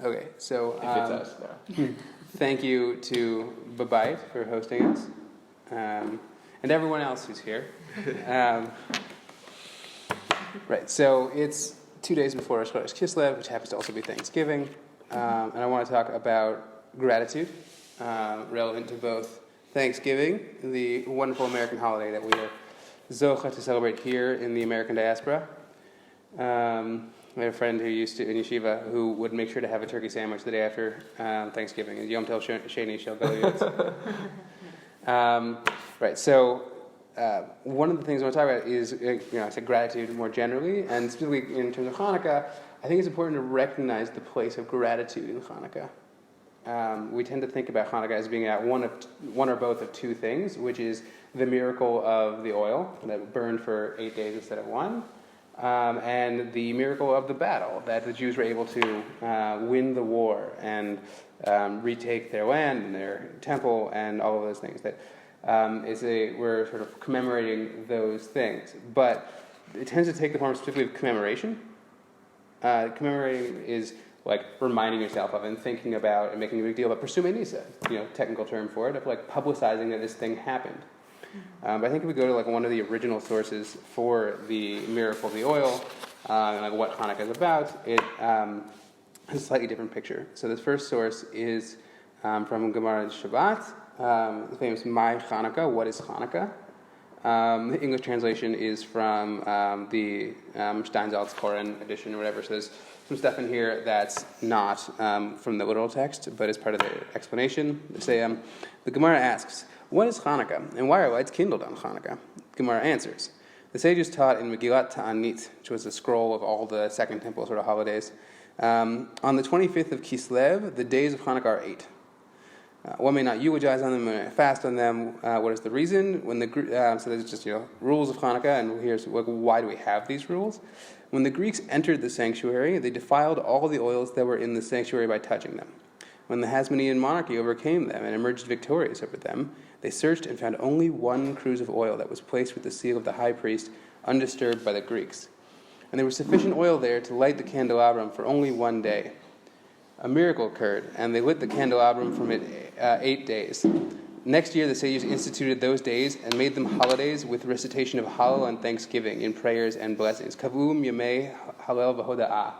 Okay, so If it's us now. thank you to Babite for hosting us, and everyone else who's here. Right, so it's 2 days before Rosh Kislev, which happens to also be Thanksgiving, and I want to talk about gratitude, relevant to both Thanksgiving, the wonderful American holiday that we are zocha to celebrate here in the American diaspora. I had a friend who used to, in yeshiva, who would make sure to have a turkey sandwich the day after Thanksgiving. Yom Tel Sheni Shel Galuyot. Right, so one of the things I want to talk about is, I said gratitude more generally, and specifically in terms of Hanukkah, I think it's important to recognize the place of gratitude in Hanukkah. We tend to think about Hanukkah as being at one or both of two things, which is the miracle of the oil that burned for 8 days instead of one, and the miracle of the battle, that the Jews were able to win the war and retake their land and their temple and all of those things. That we're sort of commemorating those things. But it tends to take the form specifically of commemoration. Commemorating is like reminding yourself of and thinking about and making a big deal about Persumei Nisa, technical term for it, of like publicizing that this thing happened. But I think if we go to like one of the original sources for the miracle of the oil and like what Hanukkah is about, it has a slightly different picture. So this first source is from Gemara Shabbat, the famous My Hanukkah, what is Hanukkah? The English translation is from the Steinsaltz Koren edition or whatever. So there's some stuff in here that's not from the literal text, but is part of the explanation. They say, the Gemara asks, what is Hanukkah, and why are lights kindled on Hanukkah? Gemara answers, the sages taught in Megillat Ta'anit, which was a scroll of all the Second Temple sort of holidays, on the 25th of Kislev, the days of Hanukkah are 8. One may not eulogize on them and fast on them. What is the reason? So there's just rules of Hanukkah, and here's why do we have these rules? When the Greeks entered the sanctuary, they defiled all the oils that were in the sanctuary by touching them. When the Hasmonean monarchy overcame them and emerged victorious over them, they searched and found only one cruse of oil that was placed with the seal of the high priest, undisturbed by the Greeks. And there was sufficient oil there to light the candelabrum for only 1 day. A miracle occurred, and they lit the candelabrum from it 8 days. Next year, the sages instituted those days and made them holidays with recitation of Hallel and Thanksgiving in prayers and blessings. Kavum Yemei Hallel V'Hoda'ah.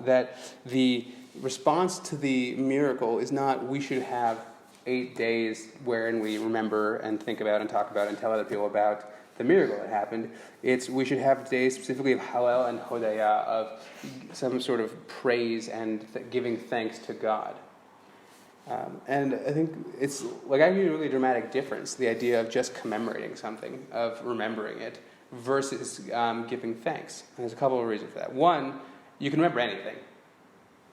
That the response to the miracle is not we should have 8 days wherein we remember and think about and talk about and tell other people about the miracle that happened. It's we should have days specifically of Hallel and Hodaya, of some sort of praise and giving thanks to God. And I think it's like actually a really dramatic difference, the idea of just commemorating something, of remembering it, versus giving thanks. And there's a couple of reasons for that. One, you can remember anything.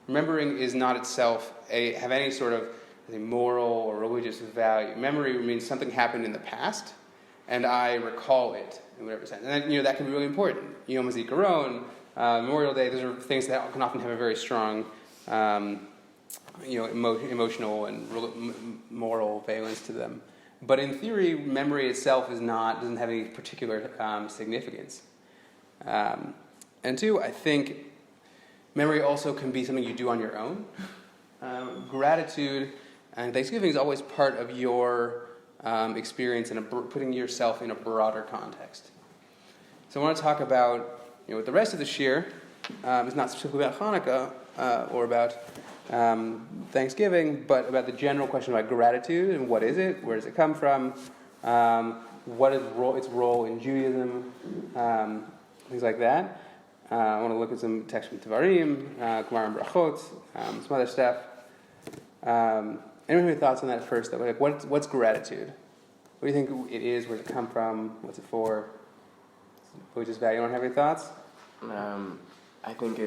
Remembering is not itself have any sort of moral or religious value. Memory means something happened in the past, and I recall it in whatever sense. And then, that can be really important. Yom HaZikaron, Memorial Day, those are things that can often have a very strong, emotional and moral valence to them. But in theory, memory itself doesn't have any particular significance. And two, I think memory also can be something you do on your own. Gratitude and Thanksgiving is always part of your experience and putting yourself in a broader context. So I want to talk about, the rest of the shir is not specifically about Hanukkah or about Thanksgiving, but about the general question about gratitude and what is it, where does it come from, what is its role in Judaism, things like that. I want to look at some text from Tevarim, Gemara and Brachot, some other stuff. Anyone have any thoughts on that first, though? Like, what's gratitude? What do you think it is? Where does it come from? What's it for? Religious value? Anyone have any thoughts? I think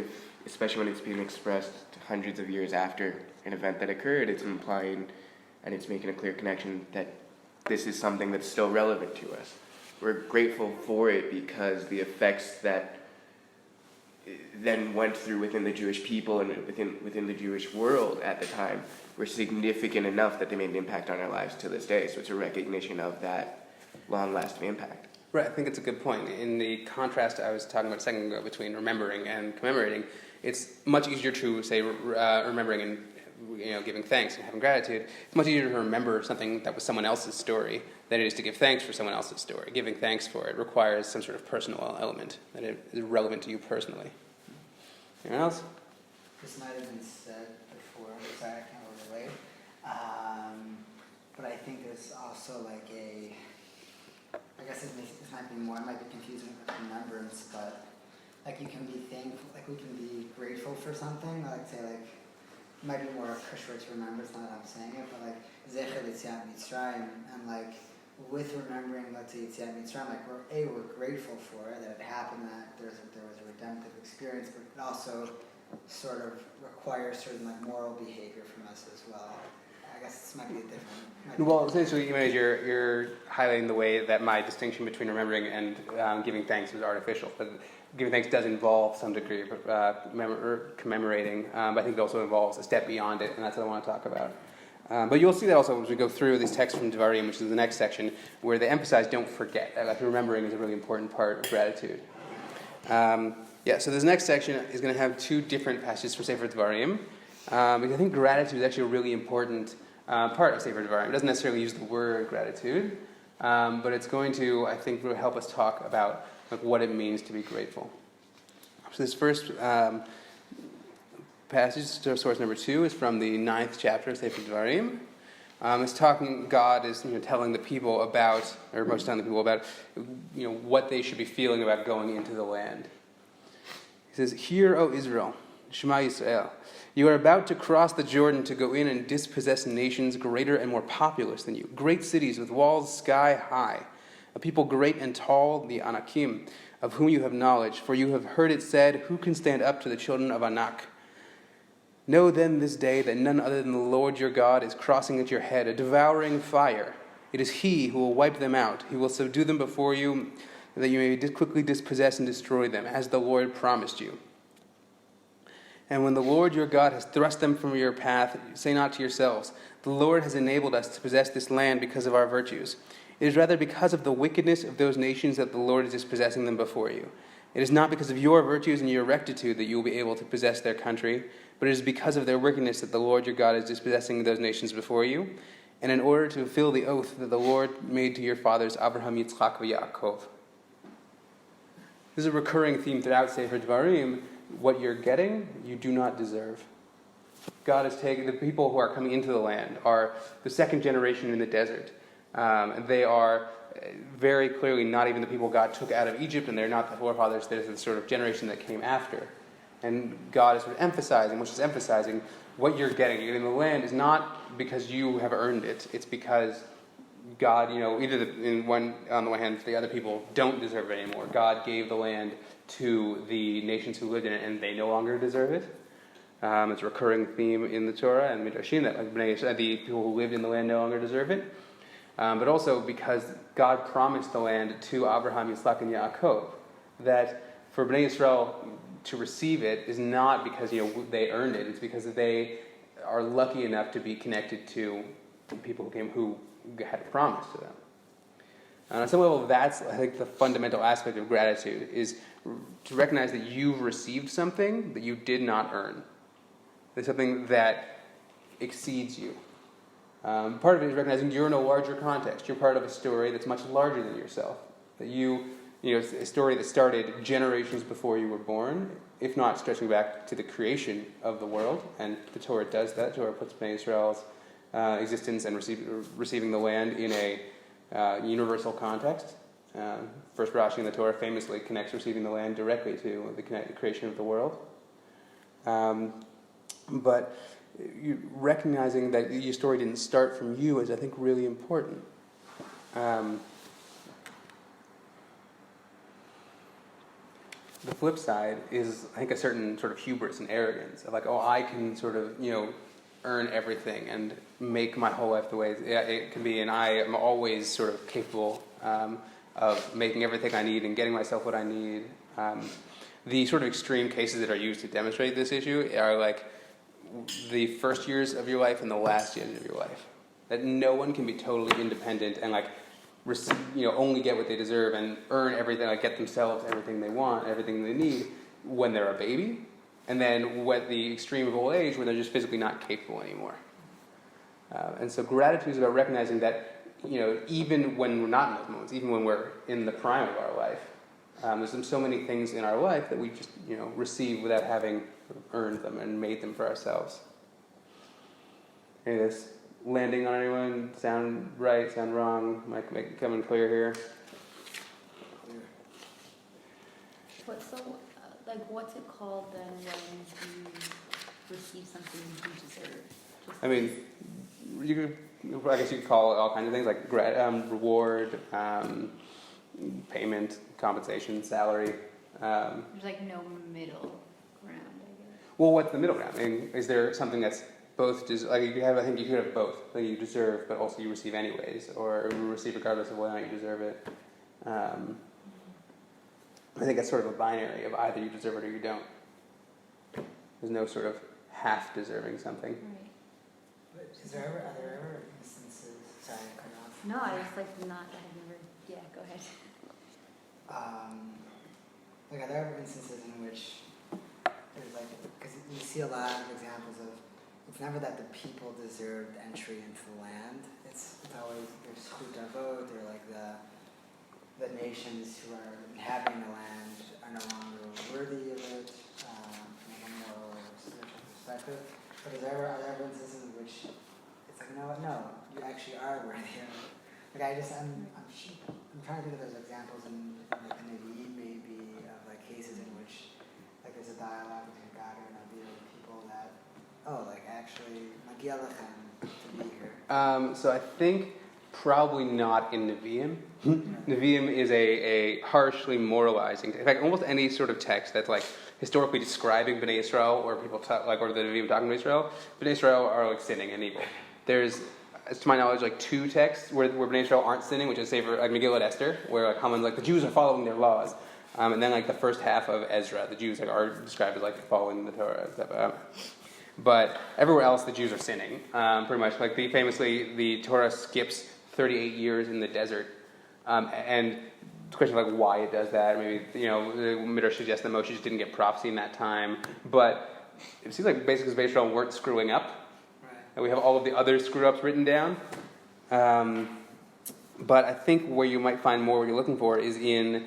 especially when it's being expressed hundreds of years after an event that occurred, it's implying and it's making a clear connection that this is something that's still relevant to us. We're grateful for it because the effects that then went through within the Jewish people and within the Jewish world at the time were significant enough that they made an impact on our lives to this day. So it's a recognition of that long-lasting impact. Right, I think it's a good point. In the contrast I was talking about a second ago between remembering and commemorating, it's much easier to say remembering and giving thanks and having gratitude. It's much easier to remember something that was someone else's story than it is to give thanks for someone else's story. Giving thanks for it requires some sort of personal element that is relevant to you personally. Anyone else? This might have been said before, so I can't relate. But I think there's also like I guess this might be more, it might be confusing with remembrance, but like you can be thankful, like we can be grateful for something, like say like, it might be more kosher to remember, it's not that I'm saying it, but like, Zecher Yetziat Mitzrayim, and like, with remembering, let's say, Yetziat Mitzrayim, like, we're grateful for it, that it happened, that there was a redemptive experience, but it also sort of requires certain, like, moral behavior from us as well. I guess this might be a different... Well, essentially, you're highlighting the way that my distinction between remembering and giving thanks is artificial. But giving thanks does involve some degree of commemorating, but I think it also involves a step beyond it, and that's what I want to talk about. But you'll see that also as we go through this text from Devarim, which is the next section, where they emphasize don't forget. Like remembering is a really important part of gratitude. So this next section is going to have two different passages from Sefer Devarim, because I think gratitude is actually a really important part of Sefer Devarim. It doesn't necessarily use the word gratitude, but it's going to, I think, really help us talk about like what it means to be grateful. So this first passage, source number 2, is from the 9th chapter of Sefer Devarim. It's talking, God is telling the people about, or most telling the people about, what they should be feeling about going into the land. He says, "Hear, O Israel, Shema Yisrael, you are about to cross the Jordan to go in and dispossess nations greater and more populous than you, great cities with walls sky high, a people great and tall, the Anakim, of whom you have knowledge, for you have heard it said, who can stand up to the children of Anak? Know then this day that none other than the Lord your God is crossing at your head, a devouring fire. It is he who will wipe them out. He will subdue them before you, that you may quickly dispossess and destroy them, as the Lord promised you. And when the Lord your God has thrust them from your path, say not to yourselves, the Lord has enabled us to possess this land because of our virtues. It is rather because of the wickedness of those nations that the Lord is dispossessing them before you. It is not because of your virtues and your rectitude that you will be able to possess their country, but it is because of their wickedness that the Lord your God is dispossessing those nations before you, and in order to fulfill the oath that the Lord made to your fathers, Abraham, Yitzchak, and Yaakov." This is a recurring theme throughout Sefer Devarim. What you're getting, you do not deserve. God is taking the people who are coming into the land are the second generation in the desert. They are very clearly not even the people God took out of Egypt, and they're not the forefathers. They're the sort of generation that came after. And God is sort of emphasizing what you're getting the land is not because you have earned it. It's because God, either on the one hand, the other people don't deserve it anymore. God gave the land to the nations who lived in it, and they no longer deserve it. It's a recurring theme in the Torah and Midrashim that the people who lived in the land no longer deserve it. But also because God promised the land to Abraham, Yitzchak, and Yaakov, that for Bnei Yisrael to receive it is not because they earned it. It's because they are lucky enough to be connected to people who came who had a promise to them. And on some level, that's I think the fundamental aspect of gratitude is to recognize that you've received something that you did not earn. There's something that exceeds you. Part of it is recognizing you're in a larger context. You're part of a story that's much larger than yourself. That it's a story that started generations before you were born, if not stretching back to the creation of the world. And the Torah does that. The Torah puts Bnei Israel's existence and receiving the land in a universal context. First Rashi in the Torah famously connects receiving the land directly to the creation of the world. But recognizing that your story didn't start from you is, I think, really important. The flip side is, I think, a certain sort of hubris and arrogance of I can sort of, earn everything and make my whole life the way it can be, and I am always sort of capable of making everything I need and getting myself what I need. The sort of extreme cases that are used to demonstrate this issue are the first years of your life and the last years of your life. That no one can be totally independent and only get what they deserve and earn everything, get themselves everything they want, everything they need when they're a baby. and then at the extreme of old age, where they're just physically not capable anymore. And so gratitude is about recognizing that, even when we're not in those moments, even when we're in the prime of our life, there's so many things in our life that we just, receive without having earned them and made them for ourselves. Any of this landing on anyone? Sound right? Sound wrong? Might make it coming clear here. What's it called then when you receive something you deserve? I mean, I guess you could call it all kinds of things like reward, payment, compensation, salary. There's no middle ground, I guess. Well, what's the middle ground? I mean, is there something that's both? You could have. I think you could have both. Like you deserve, but also you receive anyways, or you receive regardless of whether or not you deserve it. I think that's sort of a binary of either you deserve it or you don't. There's no sort of half deserving something. Right. But are there ever instances? Sorry, I cut off. No, I was not. I had never. Yeah, go ahead. Are there ever instances in which there's because you see a lot of examples of it's never that the people deserved entry into the land. It's always there's Zchut Avot, they're the nations who are inhabiting the land are no longer worthy of it from a moral or spiritual perspective. But are there ever instances in which it's no, you actually are worthy of it. I'm trying to think of those examples in the Nevi'im maybe of cases in which there's a dialogue between God and Navi with people that actually Magia Lechem to be here. So I think probably not in Nevi'im. Nevi'im is a harshly moralizing. In fact, almost any sort of text that's historically describing Bnei Israel or people or the Nevi'im talking to Israel, Bnei Israel are sinning and evil. There's, to my knowledge, 2 texts where Bnei Israel aren't sinning, which is say for Megillah Esther, where Haman's the Jews are following their laws, and then the first half of Ezra, the Jews are described as following the Torah and stuff. But everywhere else, the Jews are sinning. Pretty much, famously, the Torah skips 38 years in the desert, and the question of why it does that. Maybe the Midrash suggests that Moshe just didn't get prophecy in that time, but it seems basically because Israel weren't screwing up, and we have all of the other screw-ups written down. But I think where you might find more what you're looking for is in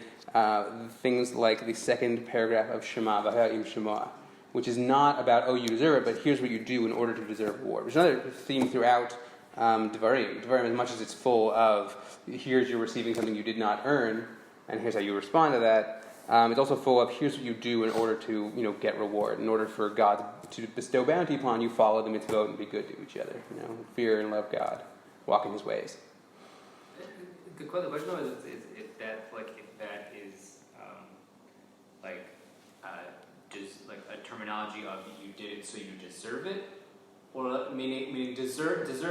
things like the second paragraph of Shema, V'ha'im Shemoah, which is not about, you deserve it, but here's what you do in order to deserve reward, which is another theme throughout Devarim. Devarim, as much as it's full of, here's you're receiving something you did not earn, and here's how you respond to that, it's also full of, here's what you do in order to, get reward. In order for God to bestow bounty upon you, follow the mitzvot and be good to each other. Fear and love God, walk in His ways. The question is if that is just a terminology of you did it so you deserve it, or meaning deserve is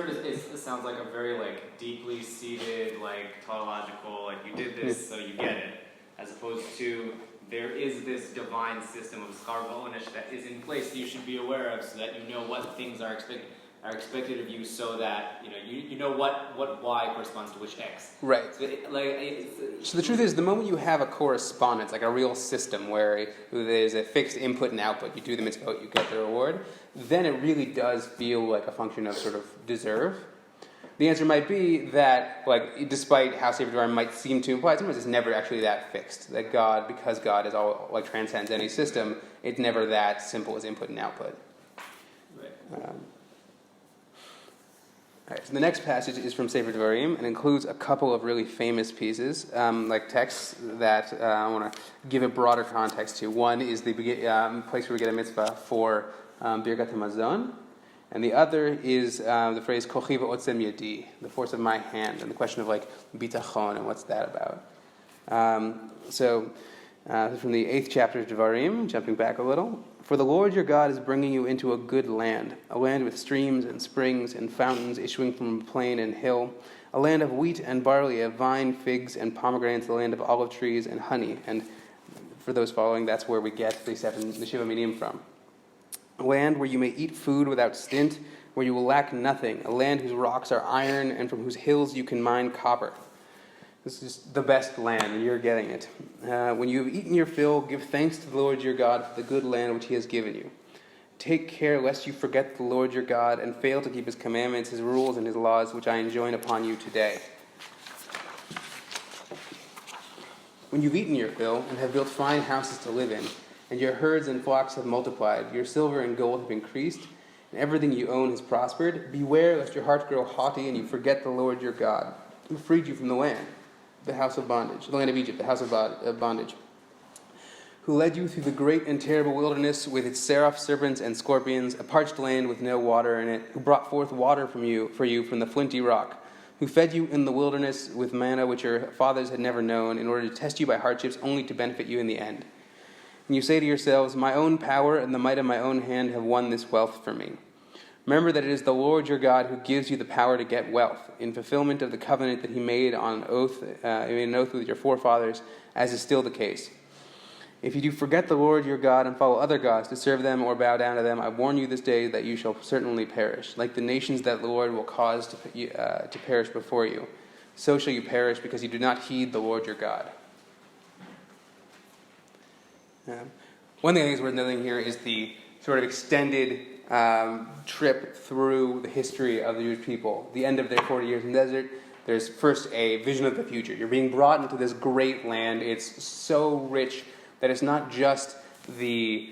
sounds like a very deeply seated tautological you did this so you get it, as opposed to there is this divine system of schar v'onesh that is in place that you should be aware of, so that you know what things are expected of you, so that you know what Y corresponds to which X. Right. So the truth is, the moment you have a correspondence, a real system where there's a fixed input and output, you do the mitzvot, you get the reward, then it really does feel like a function of sort of deserve. The answer might be that, despite how Sefer Devarim might seem to imply, sometimes it's never actually that fixed. That God, because God is all transcends any system, it's never that simple as input and output. Right. All right, so the next passage is from Sefer Devarim and includes a couple of really famous pieces, texts that I want to give a broader context to. One is the place where we get a mitzvah for Birkat HaMazon, and the other is the phrase Kochi v'otzem yadi, the force of my hand, and the question of bitachon and what's that about. From the 8th chapter of Devarim, jumping back a little. For the Lord your God is bringing you into a good land, a land with streams and springs and fountains issuing from plain and hill, a land of wheat and barley, of vine, figs, and pomegranates, a land of olive trees and honey. And for those following, that's where we get the Shiva Minim from. A land where you may eat food without stint, where you will lack nothing, a land whose rocks are iron and from whose hills you can mine copper. This is the best land, and you're getting it. When you have eaten your fill, give thanks to the Lord your God for the good land which he has given you. Take care lest you forget the Lord your God and fail to keep his commandments, his rules, and his laws, which I enjoin upon you today. When you've eaten your fill and have built fine houses to live in, and your herds and flocks have multiplied, your silver and gold have increased, and everything you own has prospered, beware lest your heart grow haughty and you forget the Lord your God, who freed you from the land, the house of bondage, the land of Egypt, the house of bondage, who led you through the great and terrible wilderness with its seraph, serpents, and scorpions, a parched land with no water in it, who brought forth water for you from the flinty rock, who fed you in the wilderness with manna which your fathers had never known, in order to test you by hardships, only to benefit you in the end. And you say to yourselves, my own power and the might of my own hand have won this wealth for me. Remember that it is the Lord your God who gives you the power to get wealth, in fulfillment of the covenant that he made on oath, an oath with your forefathers, as is still the case. If you do forget the Lord your God and follow other gods to serve them or bow down to them, I warn you this day that you shall certainly perish. Like the nations that the Lord will cause to perish before you, so shall you perish because you do not heed the Lord your God. One thing I think is worth noting here is the sort of extended trip through the history of the Jewish people. The end of their 40 years in the desert, there's first a vision of the future. You're being brought into this great land. It's so rich that it's not just the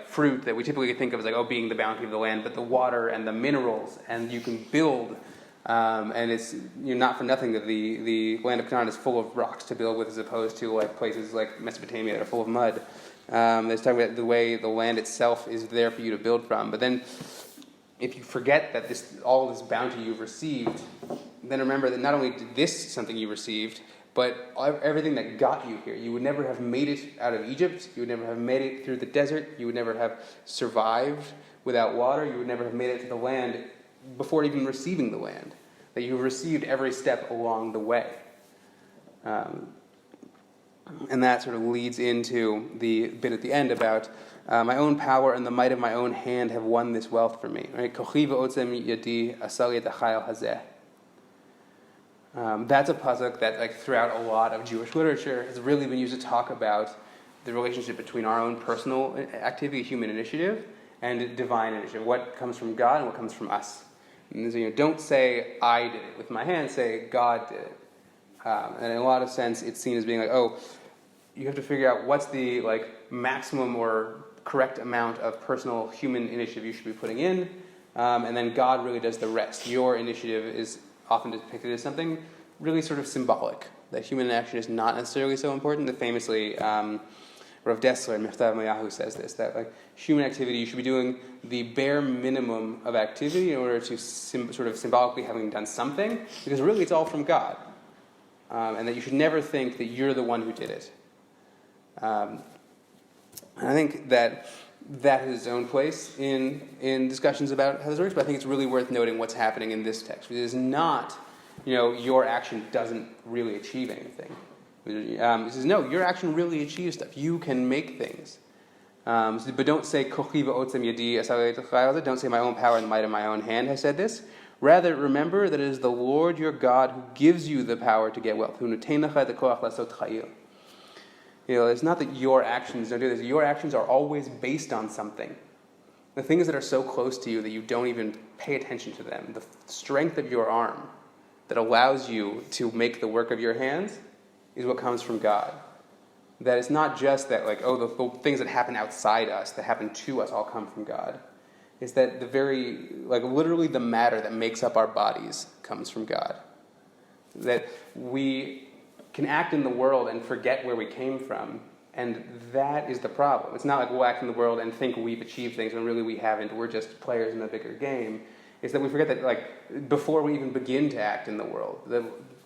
fruit that we typically think of as being the bounty of the land, but the water and the minerals, and you can build. And it's not for nothing that the land of Canaan is full of rocks to build with, as opposed to places like Mesopotamia that are full of mud. There's talking about the way the land itself is there for you to build from. But then, if you forget that all this bounty you've received, then remember that not only did this something you received, but everything that got you here. You would never have made it out of Egypt. You would never have made it through the desert. You would never have survived without water. You would never have made it to the land before even receiving the land. That you received every step along the way. And that sort of leads into the bit at the end about my own power and the might of my own hand have won this wealth for me. Right? That's a pasuk that, throughout a lot of Jewish literature, has really been used to talk about the relationship between our own personal activity, human initiative, and divine initiative. What comes from God and what comes from us. And so, don't say, I did it with my hand, say, God did it. And in a lot of sense, it's seen as being you have to figure out what's the maximum or correct amount of personal human initiative you should be putting in, and then God really does the rest. Your initiative is often depicted as something really sort of symbolic, that human action is not necessarily so important. That famously, Rav Dessler in Mechtav Mayahu says this, that human activity, you should be doing the bare minimum of activity in order to sort of symbolically having done something, because really it's all from God. And that you should never think that you're the one who did it. And I think that has its own place in discussions about how this works, but I think it's really worth noting what's happening in this text. It is not, your action doesn't really achieve anything. It says, no, your action really achieves stuff. You can make things. But don't say, Kochi v'otzem yadi, don't say my own power and the might of my own hand has said this. Rather, remember that it is the Lord your God who gives you the power to get wealth. It's not that your actions don't do this. Your actions are always based on something. The things that are so close to you that you don't even pay attention to them, the strength of your arm that allows you to make the work of your hands is what comes from God. That it's not just that, the things that happen outside us, that happen to us, all come from God. Is that the very, literally the matter that makes up our bodies comes from God. That we can act in the world and forget where we came from, and that is the problem. It's not we'll act in the world and think we've achieved things when really we haven't. We're just players in a bigger game. It's that we forget that, before we even begin to act in the world,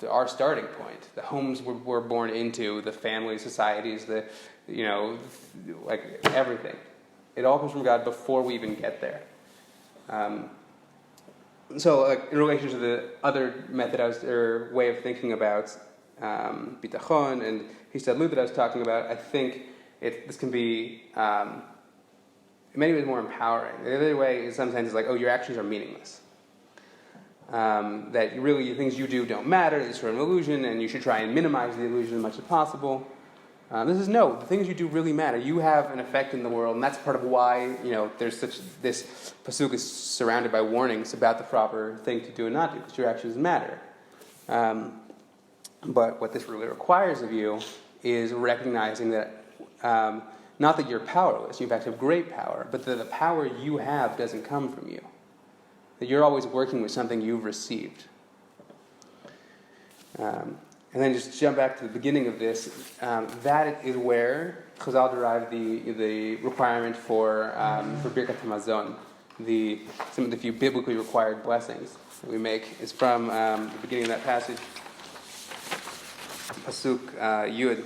our starting point, the homes we're born into, the family, societies, everything. It all comes from God before we even get there. So, in relation to the other method or way of thinking about bitachon and histadlut that I was talking about, I think this can be in many ways more empowering. The other way, in some sense, is your actions are meaningless. that really the things you do don't matter, it's sort of an illusion, and you should try and minimize the illusion as much as possible. This is no, the things you do really matter. You have an effect in the world, and that's part of why, there's this pasuk is surrounded by warnings about the proper thing to do and not do, because your actions matter. But what this really requires of you is recognizing that, not that you're powerless, you in fact have great power, but that the power you have doesn't come from you. That you're always working with something you've received. And then just jump back to the beginning of this. That is where Chazal derived the requirement for Birkat Hamazon, some of the few biblically required blessings that we make. Is from the beginning of that passage, Pasuk Yud.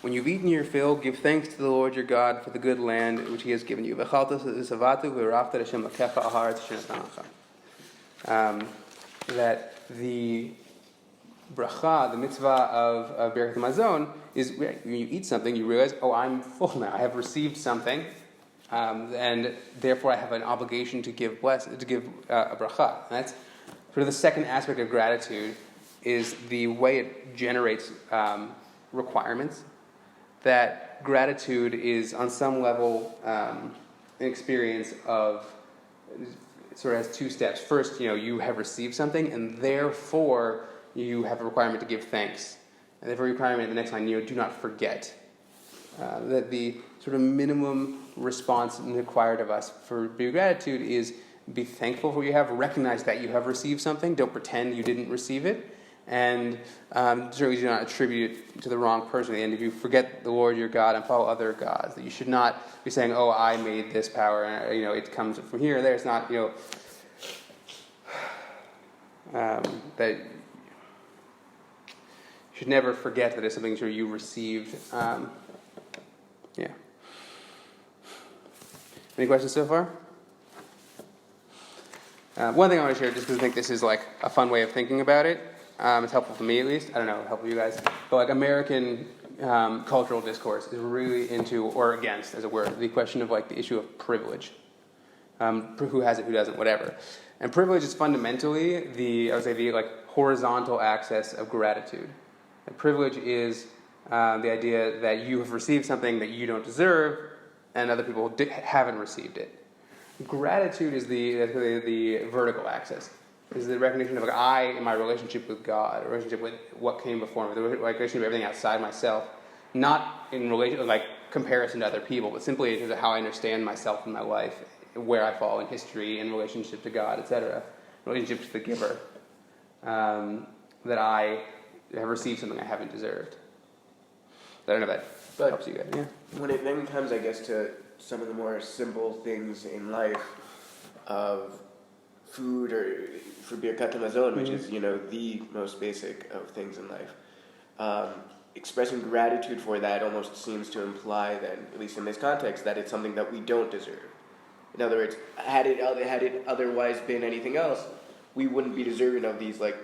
When you've eaten your fill, give thanks to the Lord your God for the good land which He has given you. That the bracha, the mitzvah of Birkat Hamazon, is when you eat something, you realize, oh, I'm full now. I have received something, and therefore I have an obligation to give a bracha. And that's sort of the second aspect of gratitude, is the way it generates requirements. That gratitude is, on some level, an experience of, sort of has two steps. First, you have received something, and therefore you have a requirement to give thanks. And therefore, requirement in the next line, do not forget. That the sort of minimum response required of us for gratitude is be thankful for what you have, recognize that you have received something, don't pretend you didn't receive it, and certainly do not attribute it to the wrong person. And if you forget the Lord your God and follow other gods, that you should not be saying, oh, I made this power, and it comes from here or there. It's not, that you should never forget that it's something sort of you received. Any questions so far? One thing I want to share, just because I think this is like a fun way of thinking about it. It's helpful to me, at least. I don't know, helpful to you guys. But like American cultural discourse is really into, or against, as it were, the question of like the issue of privilege. Who has it, who doesn't, whatever. And privilege is fundamentally the horizontal access of gratitude. And privilege is the idea that you have received something that you don't deserve, and other people haven't received it. Gratitude is the vertical access. Is the recognition of I in my relationship with God, a relationship with what came before me, the recognition of everything outside myself, not in relation comparison to other people, but simply in terms of how I understand myself in my life, where I fall in history, in relationship to God, etc., relationship to the giver, that I have received something I haven't deserved. I don't know if that helps you guys. Yeah. When it then comes, I guess, to some of the more simple things in life of food, or for Birkat Hamazon, which is, the most basic of things in life, expressing gratitude for that almost seems to imply that, at least in this context, that it's something that we don't deserve. In other words, had it otherwise been anything else, we wouldn't be deserving of these, like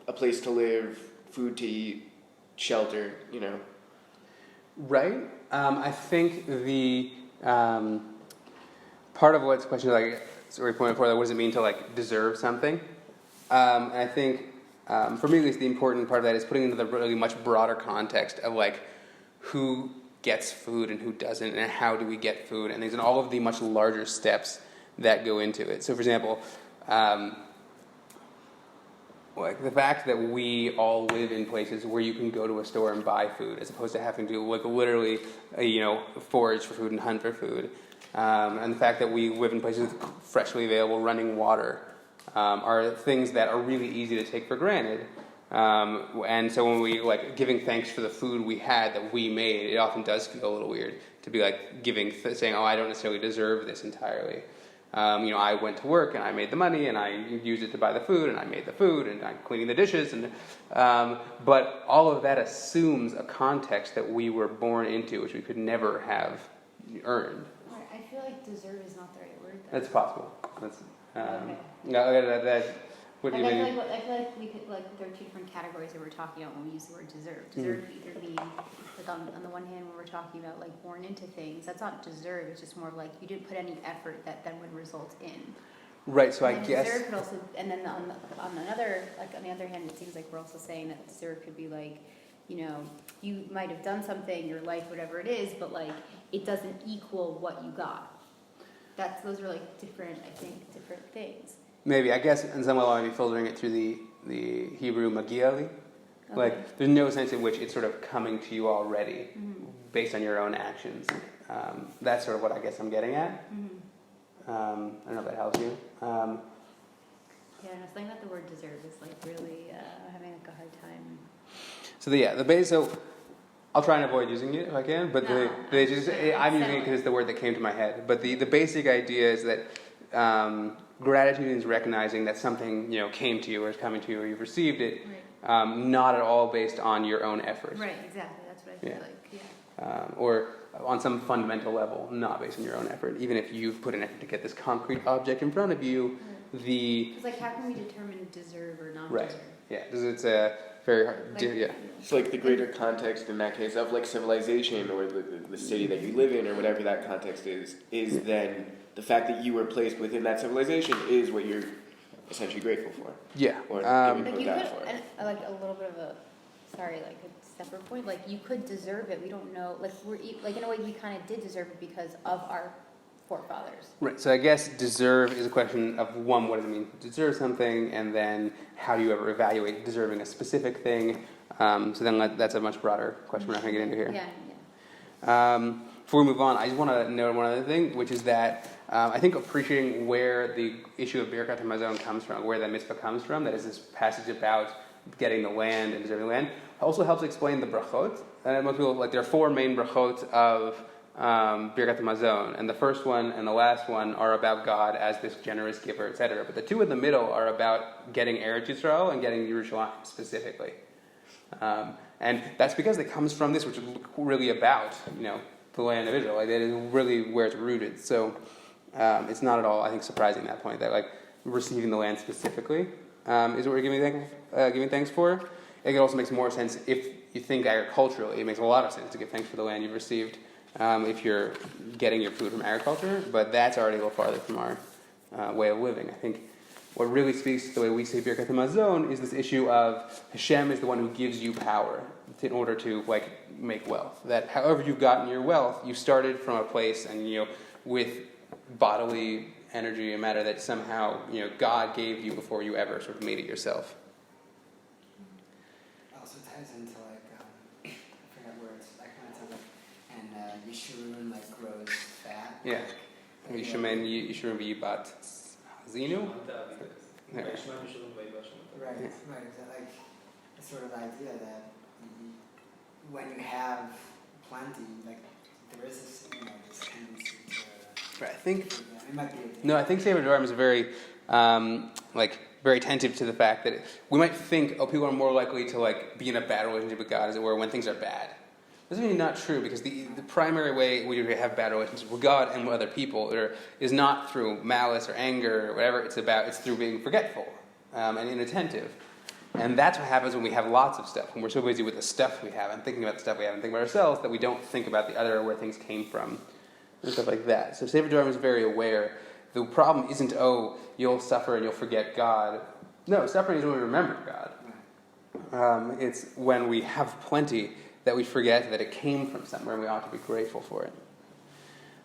a place to live, food to eat, shelter, Right. I think the part of what's question, we pointed before, what does it mean to deserve something? And I think, for me at least, the important part of that is putting into the really much broader context of who gets food and who doesn't, and how do we get food, and there's all of the much larger steps that go into it. So, for example, the fact that we all live in places where you can go to a store and buy food, as opposed to having to literally, forage for food and hunt for food, and the fact that we live in places with freshly available running water, are things that are really easy to take for granted. And so when we giving thanks for the food we had that we made, it often does feel a little weird to be saying, oh, I don't necessarily deserve this entirely. I went to work and I made the money and I used it to buy the food and I made the food and I'm cleaning the dishes but all of that assumes a context that we were born into, which we could never have earned. I feel like deserve is not the right word, though. That's possible. That's Okay. what do you mean? I feel like we could there are two different categories that we're talking about when we use the word deserve. Deserve could either mean on the one hand when we're talking about born into things, that's not deserve, it's just more of you didn't put any effort that then would result in. Right, so I And then guess... deserve could also, and then on the other hand, it seems like we're also saying that deserve could be like, you know, you might have done something, your life, whatever it is, but like, it doesn't equal what you got. Those are like different things. Maybe, I guess in some way I might be filtering it through the Hebrew magiali. Okay. Like, there's no sense in which it's sort of coming to you already based on your own actions. That's sort of what I guess I'm getting at. I don't know if that helps you. Yeah, and something about the word deserve is like really having like a hard time. So I'll try and avoid using it if I can, but No, I'm using it because it's the word that came to my head. But the basic idea is that gratitude is recognizing that something, you know, came to you or is coming to you or you've received it, not at all based on your own efforts. Right, exactly. That's what I feel like. Yeah. Or on some fundamental level, not based on your own effort. Even if you've put an effort to get this concrete object in front of you, It's like, how can we determine deserve or not right. deserve? Yeah, because it's a very hard. Like, Yeah. It's like the greater context in that case of like civilization or the city that you live in or whatever that context is then the fact that you were placed within that civilization is what you're essentially grateful for. Yeah. Or Like giving you God could, for it. and like a little bit of a separate point. Like you could deserve it. We don't know. Like like in a way, we kind of did deserve it because of our forefathers. Right. So I guess deserve is a question of one, what does it mean to deserve something, and then how do you ever evaluate deserving a specific thing? So then that's a much broader question we're not going to get into here. Yeah. Before we move on, I just want to note one other thing, which is that I think appreciating where the issue of Birkat HaMazon comes from, where that mitzvah comes from, that is this passage about getting the land and deserving the land, also helps explain the brachot. And most people, like, there are four main brachot of Birkat HaMazon, and the first one and the last one are about God as this generous giver, etc. But the two in the middle are about getting Eretz Yisrael and getting Yerushalayim specifically. And that's because it comes from this, which is really about, you know, the land of Israel. Like, that is really where it's rooted. So it's not at all, I think, surprising that point, that like receiving the land specifically is what we're giving thanks for. It also makes more sense if you think agriculturally. It makes a lot of sense to give thanks for the land you've received if you're getting your food from agriculture. But that's already a little farther from our way of living. I think what really speaks to the way we say Birkat HaMazon is this issue of Hashem is the one who gives you power in order to like make wealth. That however you've gotten your wealth, you started from a place and, you know, with bodily energy and matter that somehow, you know, God gave you before you ever sort of made it yourself. It also ties into like I forgot where it's that kind of stuff. And Yeshurun like grows fat. Yeah. Like, Yishurim Yibat Zinu? Right, exactly. Like the sort of idea that when you have plenty, like there is this, you know, this tendency to. Right, I think. It might be. No, I think Sefer Devarim is very, very attentive to the fact that we might think, people are more likely to like be in a bad relationship with God, as it were, when things are bad. This is really not true, because the primary way we have bad relationships with God and with other people is not through malice or anger or whatever. It's through being forgetful and inattentive. And that's what happens when we have lots of stuff, when we're so busy with the stuff we have and thinking about the stuff we have and thinking about ourselves that we don't think about the other, where things came from, and stuff like that. So Sefer Devarim is very aware. The problem isn't, you'll suffer and you'll forget God. No, suffering is when we remember God. It's when we have plenty that we forget that it came from somewhere and we ought to be grateful for it.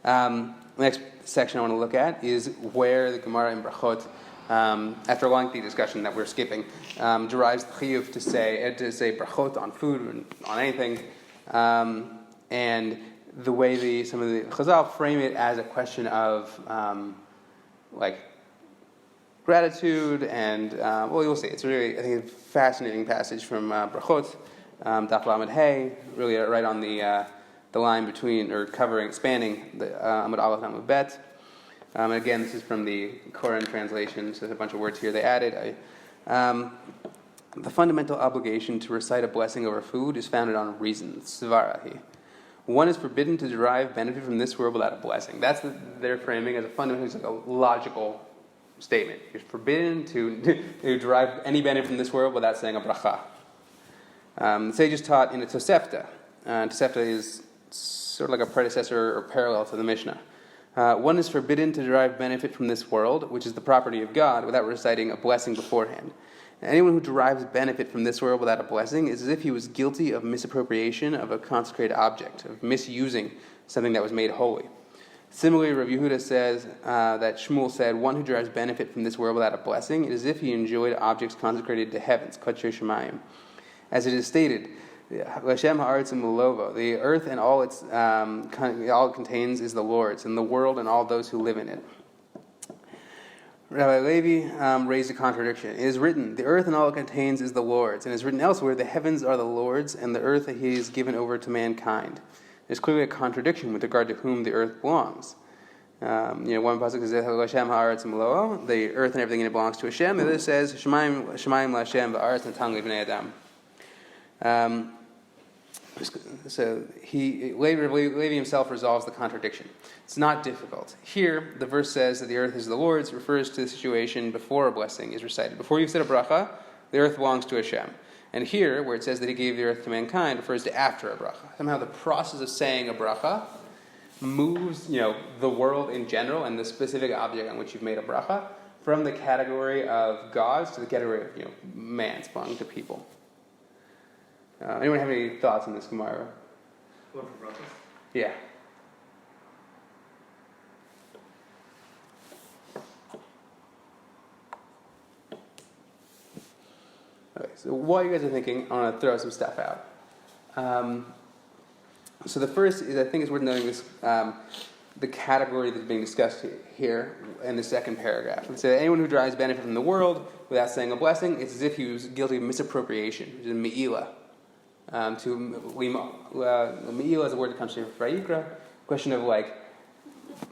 The next section I want to look at is where the Gemara in Brachot, after a lengthy discussion that we're skipping, derives the chiyuv to say brachot on food and on anything, and the way some of the Chazal frame it as a question of gratitude, and you'll see. It's really, I think, a fascinating passage from Brachot, Daf Lamed Hey, really right on the line between, or spanning the Amud Aleph and Amud Bet. And again, this is from the Koran translation, so there's a bunch of words here they added. The fundamental obligation to recite a blessing over food is founded on reasons, svarahi. One is forbidden to derive benefit from this world without a blessing. That's their framing as a fundamental, it's like a logical statement. You're forbidden to derive any benefit from this world without saying a bracha. The sages taught in a Tosefta. Tosefta is sort of like a predecessor or parallel to the Mishnah. One is forbidden to derive benefit from this world, which is the property of God, without reciting a blessing beforehand. Anyone who derives benefit from this world without a blessing is as if he was guilty of misappropriation of a consecrated object, of misusing something that was made holy. Similarly, Rav Yehuda says that Shmuel said, one who derives benefit from this world without a blessing is as if he enjoyed objects consecrated to heavens, Kodesh Shemayim. As it is stated, Lashem ha'aretz u'molovo, the earth and all it contains is the Lord's, and the world and all those who live in it. Rabbi Levi raised a contradiction. It is written, the earth and all it contains is the Lord's. And it is written elsewhere, the heavens are the Lord's, and the earth he has given over to mankind. There's clearly a contradiction with regard to whom the earth belongs. One pasuk says, Hashem ha'aretz u'molo'o, the earth and everything in it belongs to Hashem. The other says, Shemayim la'Hashem v'aretz natan libnei Adam. So Levi himself resolves the contradiction. It's not difficult. Here, the verse says that the earth is the Lord's, refers to the situation before a blessing is recited. Before you've said a bracha, the earth belongs to Hashem. And here, where it says that he gave the earth to mankind, refers to after a bracha. Somehow the process of saying a bracha moves, the world in general and the specific object on which you've made a bracha from the category of gods to the category of, man's, belonging to people. Anyone have any thoughts on this Gemara? Going for brachas? Yeah. Okay, so while you guys are thinking, I want to throw some stuff out. So the first is, I think it's worth noting this, the category that's being discussed here in the second paragraph. It says, anyone who derives benefit from the world without saying a blessing, it's as if he was guilty of misappropriation, which is me'ilah. Me'ilah is a word that comes from Vayikra, question of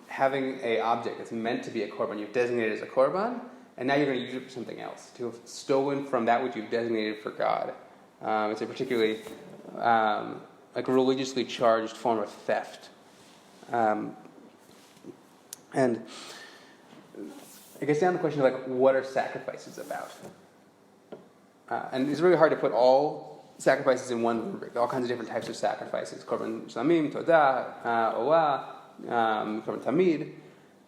having a object that's meant to be a korban, you've designated as a korban, and now you're going to use it for something else, to have stolen from that which you've designated for God. It's a particularly religiously charged form of theft. And it gets down to the question of what are sacrifices about? And it's really hard to put all sacrifices in one rubric. All kinds of different types of sacrifices: korban shlamim, todah, olah, korban tamid.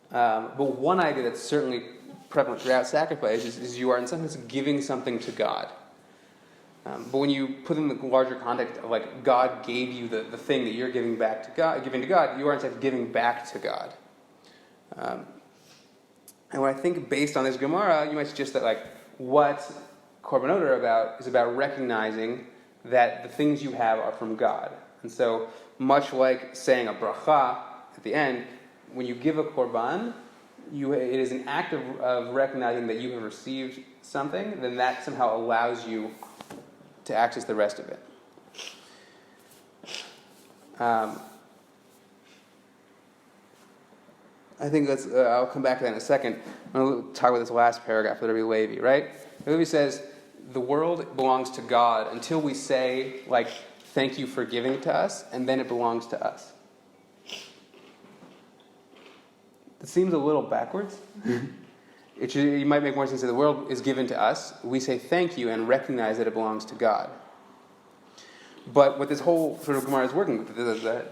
But one idea that's certainly prevalent throughout sacrifice is you are in some sense giving something to God. But when you put in the larger context of God gave you the thing that you're giving back to God, you are in fact giving back to God. And when I think based on this Gemara, you might suggest that what korbanot are about is about recognizing that the things you have are from God. And so, much like saying a bracha at the end, when you give a korban, it is an act of recognizing that you have received something, then that somehow allows you to access the rest of it. I think I'll come back to that in a second. I'm going to talk about this last paragraph of Rabbi Levi, right? Levi says, the world belongs to God until we say, thank you for giving it to us, and then it belongs to us. It seems a little backwards. It might make more sense that the world is given to us. We say thank you and recognize that it belongs to God. But what this whole sort of Gemara is working with, the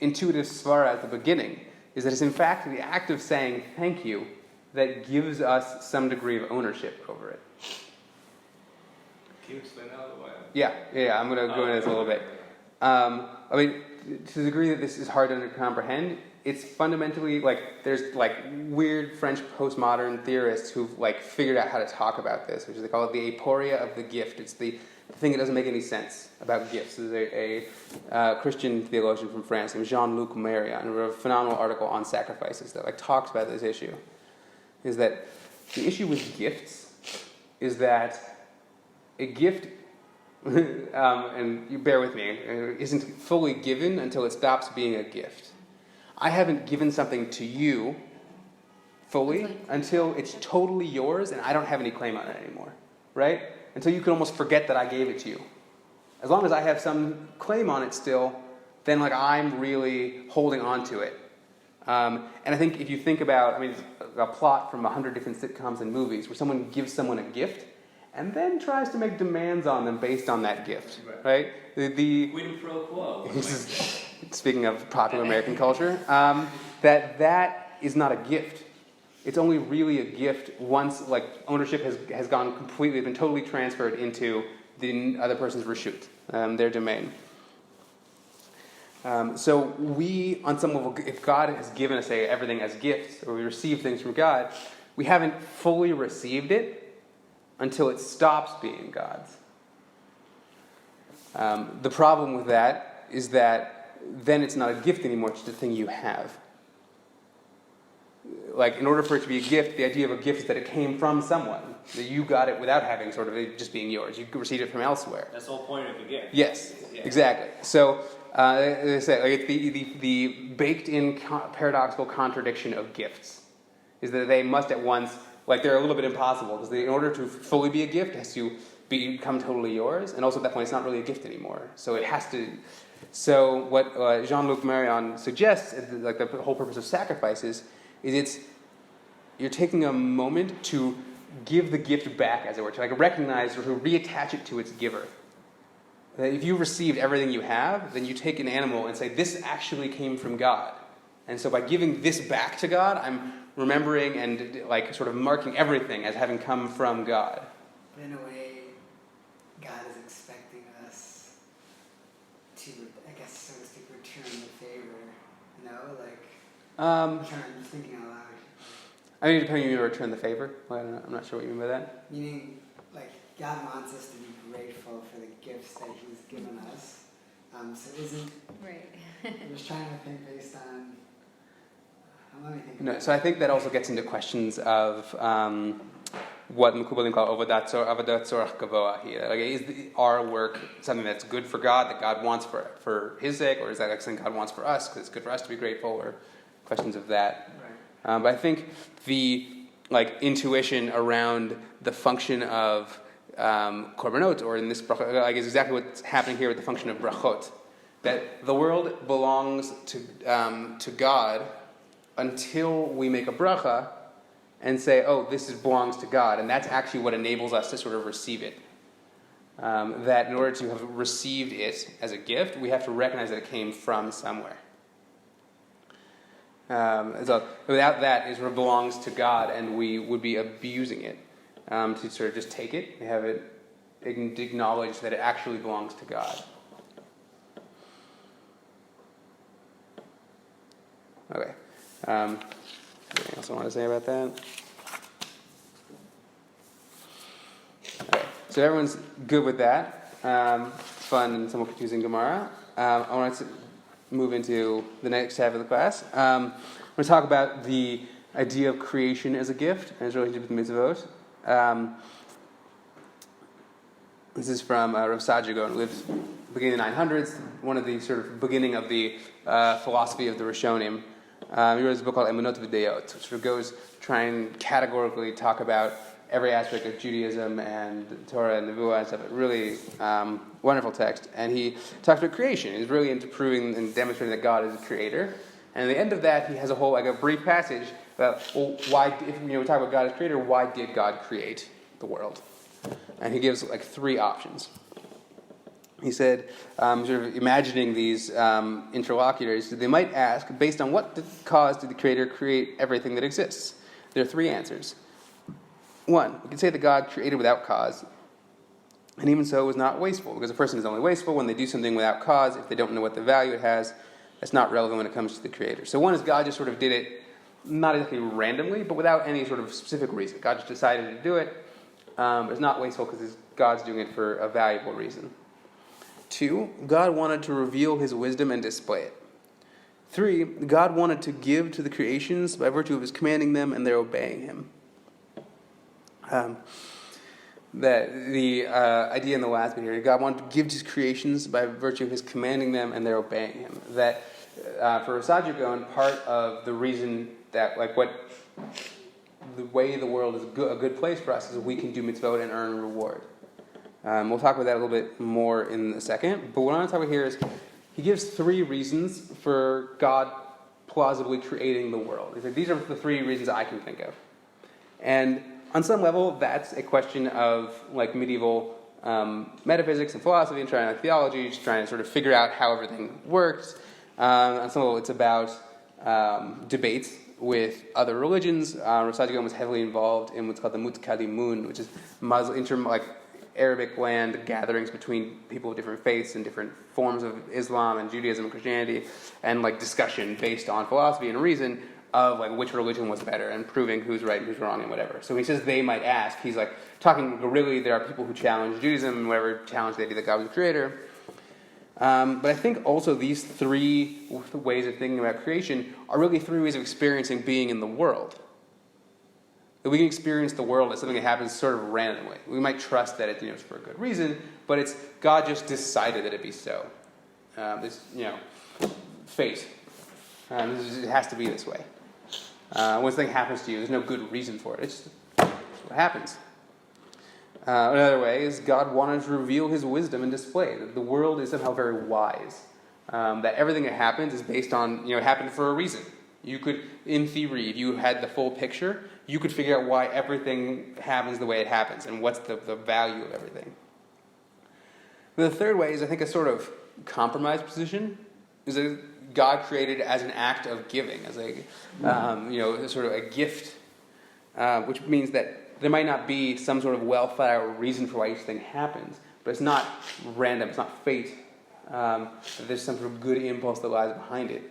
intuitive svara at the beginning, is that it's in fact the act of saying thank you that gives us some degree of ownership over it. Can you explain that a little bit? Yeah, I'm going to go into this a little bit. To the degree that this is hard to comprehend, it's fundamentally there's weird French postmodern theorists who've figured out how to talk about this, which is they call it the aporia of the gift. It's the thing that doesn't make any sense about gifts. There's a Christian theologian from France named Jean-Luc Marion, who wrote a phenomenal article on sacrifices that talks about this issue. Is that the issue with gifts is that a gift, and you bear with me, isn't fully given until it stops being a gift. I haven't given something to you fully until it's totally yours and I don't have any claim on it anymore, right? Until you can almost forget that I gave it to you. As long as I have some claim on it still, then I'm really holding on to it. And I think if you think about, a plot from 100 different sitcoms and movies where someone gives someone a gift and then tries to make demands on them based on that gift, right? The Quid pro quo. Speaking of popular American culture, that is not a gift. It's only really a gift once like ownership has gone completely, been totally transferred into the other person's reshut, their domain. So we, on some level, if God has given us, say, everything as gifts, or we receive things from God, we haven't fully received it until it stops being God's. The problem with that is that then it's not a gift anymore, it's just a thing you have. Like, in order for it to be a gift, the idea of a gift is that it came from someone, that you got it without having sort of it just being yours. You received it from elsewhere. That's the whole point of the gift. Yes, Yeah. exactly. So, they say, like, it's the baked-in paradoxical contradiction of gifts is that they must at once, like, they're a little bit impossible, because in order to fully be a gift, it has to become totally yours, and also at that point, it's not really a gift anymore. So it has to... So what Jean-Luc Marion suggests, like the whole purpose of sacrifices, is you're taking a moment to give the gift back, as it were, to like recognize or to reattach it to its giver. That if you received everything you have, then you take an animal and say, this actually came from God. And so by giving this back to God, I'm remembering and like sort of marking everything as having come from God. But in a way, God is expecting us to, I guess, so to speak, return the favor. You know, like, I'm just thinking out loud. I mean, depending on you return the favor. Well, I'm not sure what you mean by that. Meaning, like, God wants us to be grateful for the gifts that He's given us. So isn't... Right. I'm just trying to think based on... let me think No, about so I think that also gets into questions of what Mekubalim call avodat tzorach gavoa here. Like, is our work something that's good for God, that God wants for His sake, or is that like something God wants for us, because it's good for us to be grateful, or questions of that. Right. But I think the like intuition around the function of korbanot, or in this bracha, like, is exactly what's happening here with the function of brachot. That the world belongs to God until we make a bracha and say, oh, belongs to God. And that's actually what enables us to sort of receive it. That in order to have received it as a gift, we have to recognize that it came from somewhere. So without that, it sort of belongs to God, and we would be abusing it to sort of just take it and have it acknowledge that it actually belongs to God. Okay. Anything else I want to say about that? Okay. So everyone's good with that. Fun and somewhat confusing Gemara. I want to move into the next half of the class. I'm going to talk about the idea of creation as a gift and its relationship with mitzvot. This is from Rav Sajigo, who lived beginning of the 900s, one of the sort of beginning of the philosophy of the Rishonim. He wrote a book called Emunot V'Deyot, which sort of goes try and categorically talk about every aspect of Judaism and Torah and Nevuah and stuff. Really wonderful text. And he talks about creation. He's really into proving and demonstrating that God is a creator. And at the end of that, he has a whole, like a brief passage about, well, why, if we talk about God as creator, why did God create the world? And he gives like three options. He said, sort of imagining these interlocutors, they might ask, based on what cause did the Creator create everything that exists? There are three answers. One, we can say that God created without cause, and even so was not wasteful, because a person is only wasteful when they do something without cause. If they don't know what the value it has, that's not relevant when it comes to the Creator. So one is God just sort of did it, not exactly randomly, but without any sort of specific reason. God just decided to do it. It's not wasteful because God's doing it for a valuable reason. 2, God wanted to reveal His wisdom and display it. 3, God wanted to give to the creations by virtue of His commanding them and their obeying Him. The idea in the last bit here, God wanted to give to His creations by virtue of His commanding them and their obeying Him. That for Sajigon, part of the reason that, like, the way the world is a good place for us is we can do mitzvot and earn reward. We'll talk about that a little bit more in a second. But what I want to talk about here is he gives 3 reasons for God plausibly creating the world. He said, these are the 3 reasons I can think of. And on some level, that's a question of like medieval metaphysics and philosophy and trying to theology, just trying to sort of figure out how everything works. On some level, it's about debates with other religions. Rav Saadia Gaon was heavily involved in what's called the Mutkalimun, which is Arabic land gatherings between people of different faiths and different forms of Islam and Judaism and Christianity, and like discussion based on philosophy and reason of like which religion was better and proving who's right and who's wrong and whatever. So when he says they might ask, he's like talking really there are people who challenge Judaism and whatever, challenge the idea that God was the creator. But I think also these three ways of thinking about creation are really three ways of experiencing being in the world. That we can experience the world as something that happens sort of randomly. We might trust that it's for a good reason, but it's God just decided that it be so. Fate. It has to be this way. When something happens to you, there's no good reason for it. It's just what happens. Another way is God wanted to reveal his wisdom and display that the world is somehow very wise. That everything that happens is based on, it happened for a reason. You could, in theory, if you had the full picture, you could figure out why everything happens the way it happens and what's the value of everything. The third way is, I think, a sort of compromise position, is that God created as an act of giving, as a sort of a gift, which means that there might not be some sort of well thought out reason for why each thing happens, but it's not random, it's not fate. There's some sort of good impulse that lies behind it.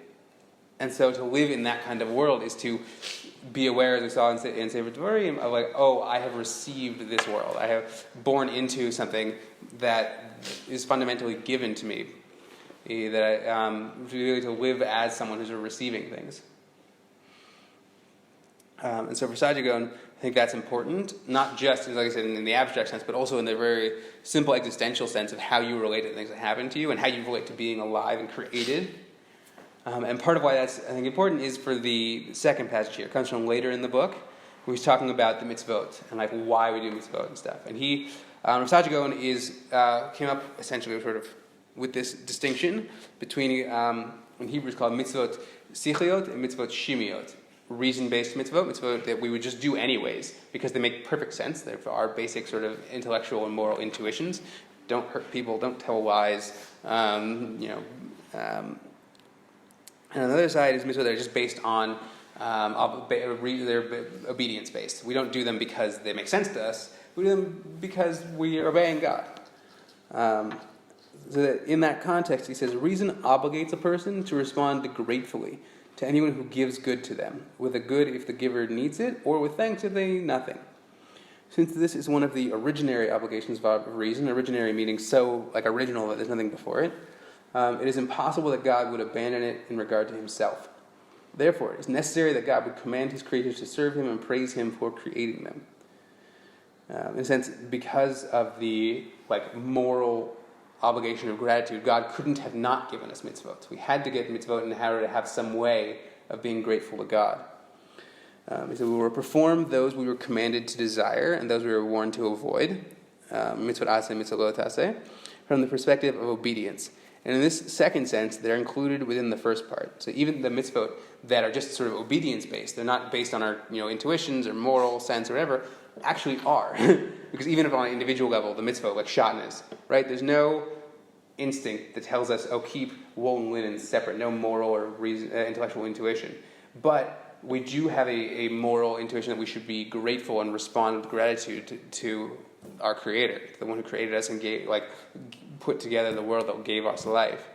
And so to live in that kind of world is to be aware, as we saw in Sefer Devarim, of like, oh, I have received this world. I have born into something that is fundamentally given to me. That I really to live as someone who's receiving things. And so for Saadia Gaon, I think that's important, not just, like I said, in the abstract sense, but also in the very simple existential sense of how you relate to things that happen to you and how you relate to being alive and created. And part of why that's, I think, important is for the second passage here. It comes from later in the book, where he's talking about the mitzvot and like why we do mitzvot and stuff. And he, Rav Saadia Gaon came up essentially sort of with this distinction between, in Hebrew it's called mitzvot sichliot and mitzvot shimiot. Reason-based mitzvot that we would just do anyways, because they make perfect sense. They're our basic sort of intellectual and moral intuitions. Don't hurt people, don't tell lies, and on the other side is mitzvot that are just based on, they're obedience-based. We don't do them because they make sense to us. We do them because we are obeying God. So that in that context, he says, reason obligates a person to respond gratefully to anyone who gives good to them, with a good if the giver needs it, or with thanks if they need nothing. Since this is one of the originary obligations of reason, originary meaning so like original that there's nothing before it, it is impossible that God would abandon it in regard to himself. Therefore, it is necessary that God would command his creatures to serve him and praise him for creating them. In a sense, because of the moral obligation of gratitude, God couldn't have not given us mitzvot. We had to get mitzvot in order to have some way of being grateful to God. So we will perform those we were commanded to desire and those we were warned to avoid. Mitzvot aseh, mitzvot lo taseh, from the perspective of obedience. And in this second sense, they're included within the first part. So even the mitzvot that are just sort of obedience-based, they're not based on our intuitions or moral sense or whatever, actually are. Because even if on an individual level, the mitzvot, like shatnez, right? There's no instinct that tells us, keep wool and linen separate, no moral or intellectual intuition. But we do have a moral intuition that we should be grateful and respond with gratitude to our Creator, the one who created us and put together the world that gave us life.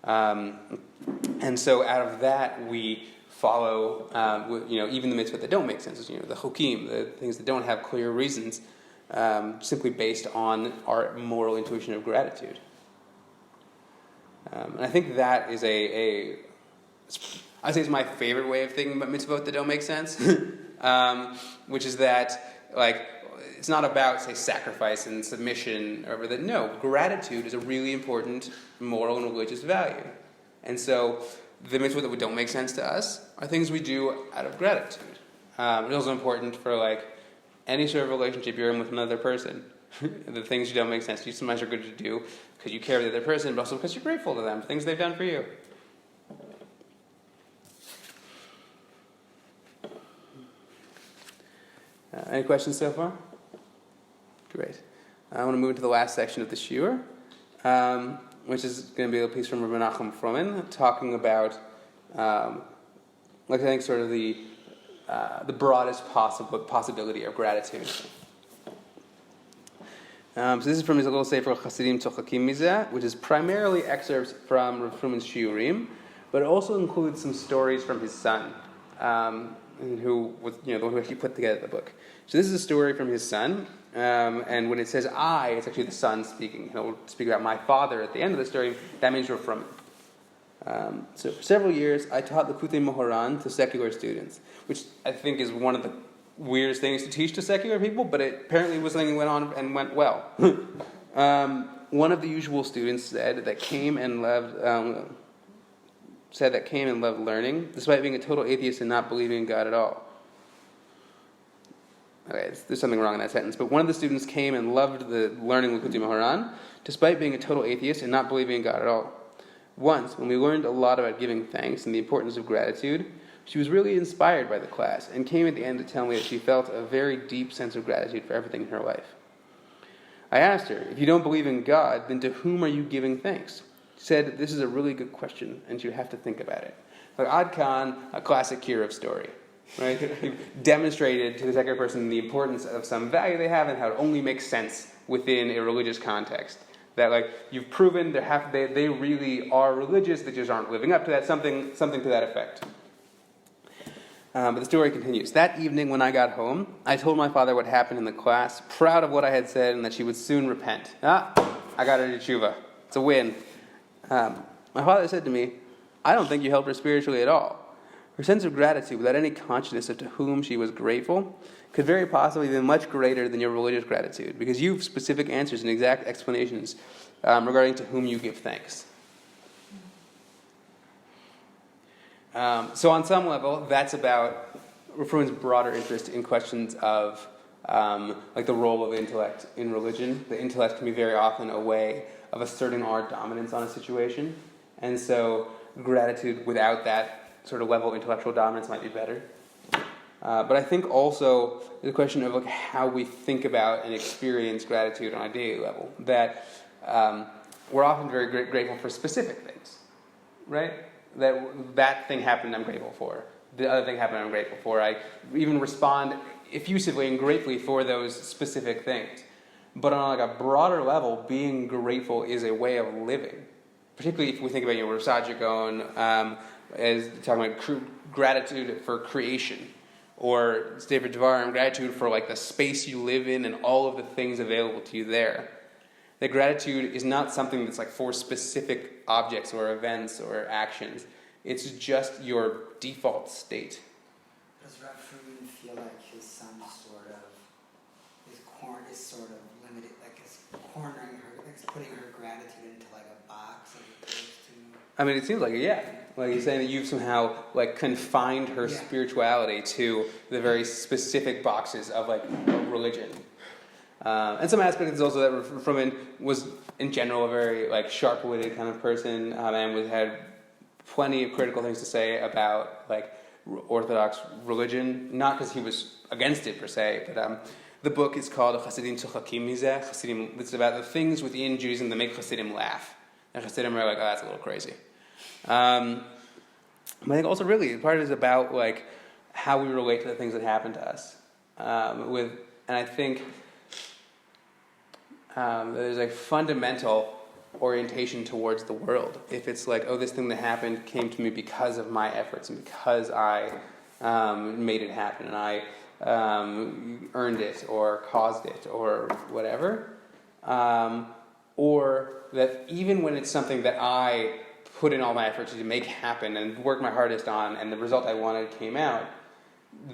And so out of that, we follow, even the mitzvot that don't make sense, the chokim, the things that don't have clear reasons, simply based on our moral intuition of gratitude. And I think that is I'd say it's my favorite way of thinking about mitzvot that don't make sense, which is that, it's not about, say, sacrifice and submission, or that. No, gratitude is a really important moral and religious value. And so the mitzvot that don't make sense to us are things we do out of gratitude. It's also important for, any sort of relationship you're in with another person. The things you don't make sense to you sometimes are good to do because you care for the other person, but also because you're grateful to them for things they've done for you. Any questions so far? Great. I want to move into the last section of the shiur, which is going to be a piece from Rabbi Nachum Froman talking about like I think sort of the broadest possibility of gratitude. So this is from his little sefer Chasidim Tzochakim Mizeh, which is primarily excerpts from Rav Fruman's Shiurim, but it also includes some stories from his son, who was the one who actually put together the book. So this is a story from his son, and when it says "I," it's actually the son speaking. He'll speak about my father at the end of the story. That means Rav Fruman. So for several years, I taught the Likutei Moharan to secular students, which I think is one of the weirdest things to teach to secular people, but it apparently was something that went on and went well. One of the usual students said that came and loved learning, despite being a total atheist and not believing in God at all. Okay, there's something wrong in that sentence. But one of the students came and loved the learning Likutei Moharan, despite being a total atheist and not believing in God at all. Once, when we learned a lot about giving thanks and the importance of gratitude, she was really inspired by the class and came at the end to tell me that she felt a very deep sense of gratitude for everything in her life. I asked her, if you don't believe in God, then to whom are you giving thanks? She said, this is a really good question, and you have to think about it. Like Ad Khan, a classic Kirov story, right? Demonstrated to the secular person the importance of some value they have and how it only makes sense within a religious context. That like you've proven they really are religious, they just aren't living up to that, something to that effect. But the story continues. That evening when I got home, I told my father what happened in the class, proud of what I had said and that she would soon repent. I got her to tshuva. It's a win. My father said to me, I don't think you helped her spiritually at all. Her sense of gratitude, without any consciousness of to whom she was grateful, could very possibly be much greater than your religious gratitude, because you have specific answers and exact explanations regarding to whom you give thanks. So on some level, that's about Rav Fruman's broader interest in questions of like the role of intellect in religion. The intellect can be very often a way of asserting our dominance on a situation, and so gratitude without that sort of level of intellectual dominance might be better. But I think also the question of like how we think about and experience gratitude on a daily level. That we're often very grateful for specific things, right? That thing happened, I'm grateful for. The other thing happened, I'm grateful for. I even respond effusively and gratefully for those specific things. But on like a broader level, being grateful is a way of living. Particularly if we think about Rav Sajikon as talking about gratitude for creation, or Sefer Devarim, gratitude for like the space you live in and all of the things available to you there. That gratitude is not something that's like for specific objects or events or actions. It's just your default state. Does Rav Fruman feel like his son is sort of limited, like is cornering her, like is putting her gratitude into like a box as opposed to? I mean, it seems like like he's saying that you've somehow like confined her spirituality to the very specific boxes of like religion. And some aspect is also that Rav Fruman was, in general, a very like sharp-witted kind of person, and had plenty of critical things to say about like Orthodox religion. Not because he was against it per se, but the book is called Chasidim Tzochakim Mizeh. Chasidim. It's about the things within Judaism that make Chasidim laugh, and Chasidim are like, oh, that's a little crazy. But I think also really part of it is about like how we relate to the things that happen to us. And I think. There's a fundamental orientation towards the world. If it's like, oh, this thing that happened came to me because of my efforts and because I made it happen and I earned it or caused it or whatever. Or that even when it's something that I put in all my efforts to make happen and work my hardest on and the result I wanted came out,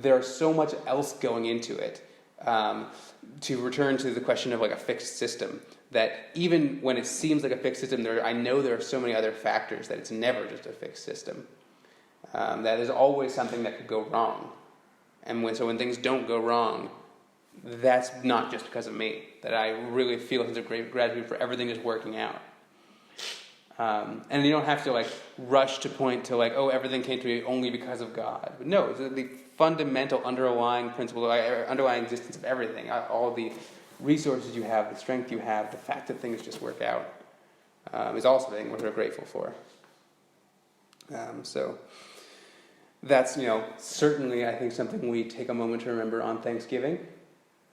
there's so much else going into it. To return to the question of like a fixed system, that even when it seems like a fixed system, I know there are so many other factors that it's never just a fixed system. That there's always something that could go wrong, and when things don't go wrong, that's not just because of me. That I really feel a sense of great gratitude for everything that's working out. And you don't have to like rush to point to like, oh, everything came to me only because of God. But no, it's the fundamental underlying principle, underlying existence of everything, all the resources you have, the strength you have, the fact that things just work out, is also something we're grateful for. that's, certainly, I think, something we take a moment to remember on Thanksgiving,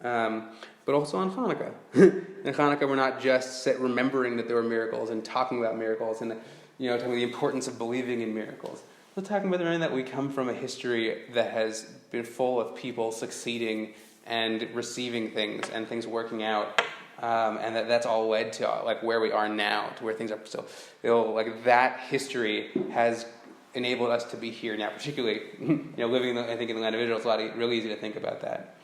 but also on Hanukkah. In Hanukkah, we're not just remembering that there were miracles and talking about miracles and, talking about the importance of believing in miracles. We're talking about the fact that we come from a history that has been full of people succeeding and receiving things and things working out, and that's all led to where we are now, to where things are still. That history has enabled us to be here now, particularly living I think in the land of Israel. It's really easy to think about that.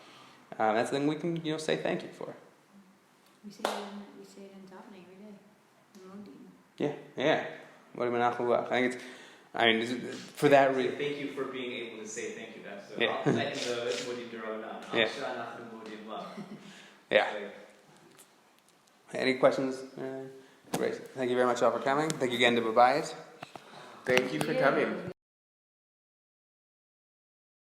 That's the thing we can say thank you for. We say it in davening every day. Yeah. I think for that reason. Thank you for being able to say thank you. That's Yeah. Any questions? Great. Thank you very much all for coming. Thank you again to Babayit. Thank you for coming.